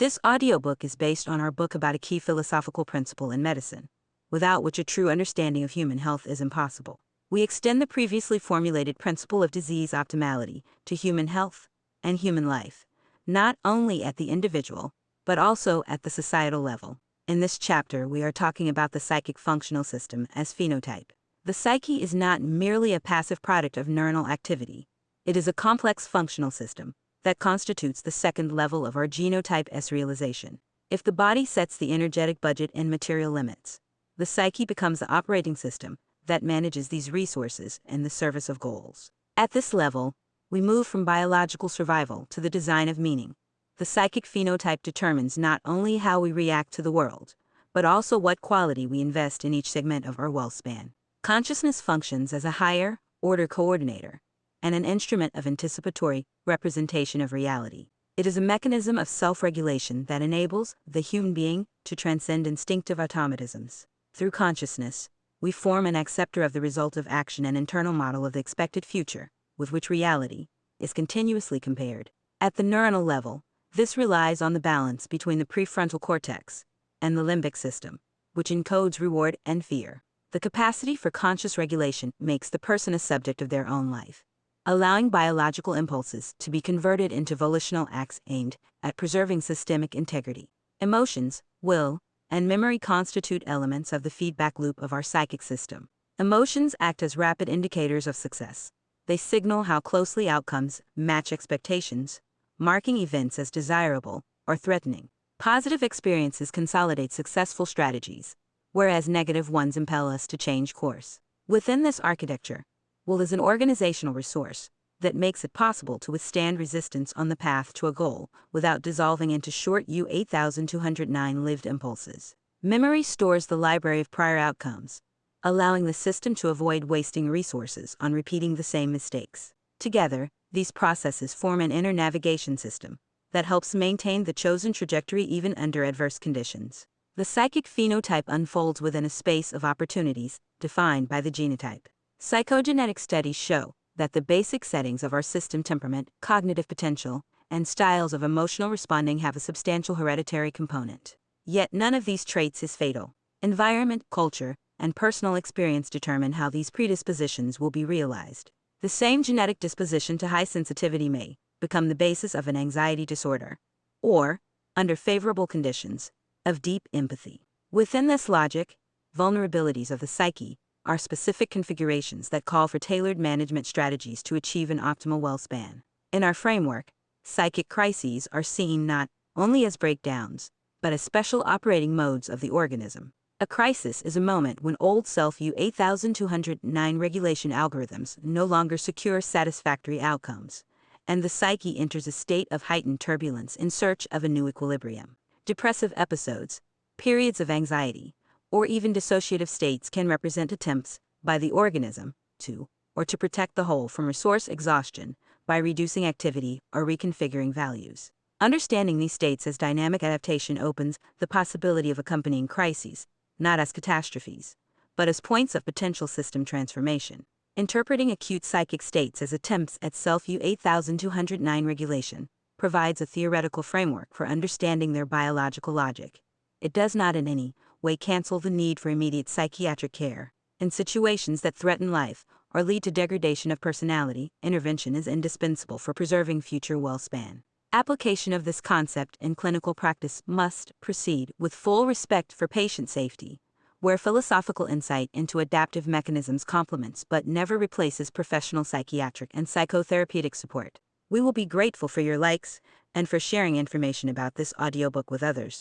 This audiobook is based on our book about a key philosophical principle in medicine, without which a true understanding of human health is impossible. We extend the previously formulated Principle of Disease Optimality to human health and human life, not only at the individual, but also at the societal level. In this chapter, we are talking about the psychic functional system as phenotype. The psyche is not merely a passive product of neuronal activity. It is a complex functional system that constitutes the second level of our genotype S realization. If the body sets the energetic budget and material limits, the psyche becomes the operating system that manages these resources in the service of goals. At this level, we move from biological survival to the design of meaning. The psychic phenotype determines not only how we react to the world, but also what quality we invest in each segment of our WellSpan. Consciousness functions as a higher order coordinator and an instrument of anticipatory representation of reality. It is a mechanism of self-regulation that enables the human being to transcend instinctive automatisms. Through consciousness, we form an acceptor of the result of action and internal model of the expected future, with which reality is continuously compared. At the neuronal level, this relies on the balance between the prefrontal cortex and the limbic system, which encodes reward and fear. The capacity for conscious regulation makes the person a subject of their own life, allowing biological impulses to be converted into volitional acts aimed at preserving systemic integrity. Emotions, will, and memory constitute elements of the feedback loop of our psychic system. Emotions act as rapid indicators of success. They signal how closely outcomes match expectations, marking events as desirable or threatening. Positive experiences consolidate successful strategies, whereas negative ones impel us to change course. Within this architecture, will is an organizational resource that makes it possible to withstand resistance on the path to a goal without dissolving into short U8209 lived impulses. Memory stores the library of prior outcomes, allowing the system to avoid wasting resources on repeating the same mistakes. Together, these processes form an inner navigation system that helps maintain the chosen trajectory even under adverse conditions. The psychic phenotype unfolds within a space of opportunities defined by the genotype. Psychogenetic studies show that the basic settings of our system, temperament, cognitive potential, and styles of emotional responding have a substantial hereditary component. Yet none of these traits is fatal. Environment, culture, and personal experience determine how these predispositions will be realized. The same genetic disposition to high sensitivity may become the basis of an anxiety disorder, or, under favorable conditions, of deep empathy. Within this logic, vulnerabilities of the psyche are specific configurations that call for tailored management strategies to achieve an optimal WellSpan. In our framework, psychic crises are seen not only as breakdowns, but as special operating modes of the organism. A crisis is a moment when old self U8209 regulation algorithms no longer secure satisfactory outcomes, and the psyche enters a state of heightened turbulence in search of a new equilibrium. Depressive episodes, periods of anxiety, or even dissociative states can represent attempts by the organism to protect the whole from resource exhaustion by reducing activity or reconfiguring values. Understanding these states as dynamic adaptation opens the possibility of accompanying crises, not as catastrophes, but as points of potential system transformation. Interpreting acute psychic states as attempts at self U8209 regulation provides a theoretical framework for understanding their biological logic. It does not in any way cancel the need for immediate psychiatric care. In situations that threaten life or lead to degradation of personality, intervention is indispensable for preserving future WellSpan. Application of this concept in clinical practice must proceed with full respect for patient safety, where philosophical insight into adaptive mechanisms complements but never replaces professional psychiatric and psychotherapeutic support. We will be grateful for your likes and for sharing information about this audiobook with others.